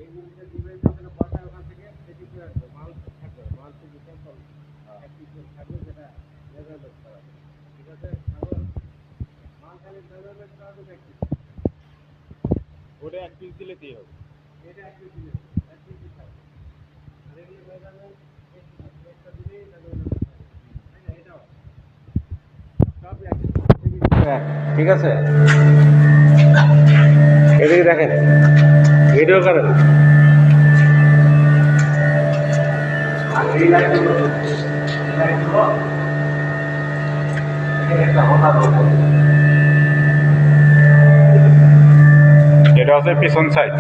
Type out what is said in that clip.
এই জিনিসটা দিবে যখন বসায় ওখান থেকে সেটি করে আসবে মাল থাকবে মাল থেকে স্যাম্পল অ্যাক্টিভ থাকবে যেটা মেজারমেন্ট করা হবে ঠিক আছে এখন মাল খালি মেজারমেন্ট করা হবে অ্যাক্টিভ ওটা এক পিস দিলে দিয়ে হবে। এটা অ্যাক্টিভ দিলে অ্যাক্টিভ থাকবে আর এগুলো মেজারমেন্ট একটা দিলেই মেজারমেন্ট তাই না এটাও সব অ্যাক্টিভ ঠিক আছে এদিকে দেখেন ভিডিও করেন আর এই লাইটগুলো এটা হচ্ছে পিছন সাইড।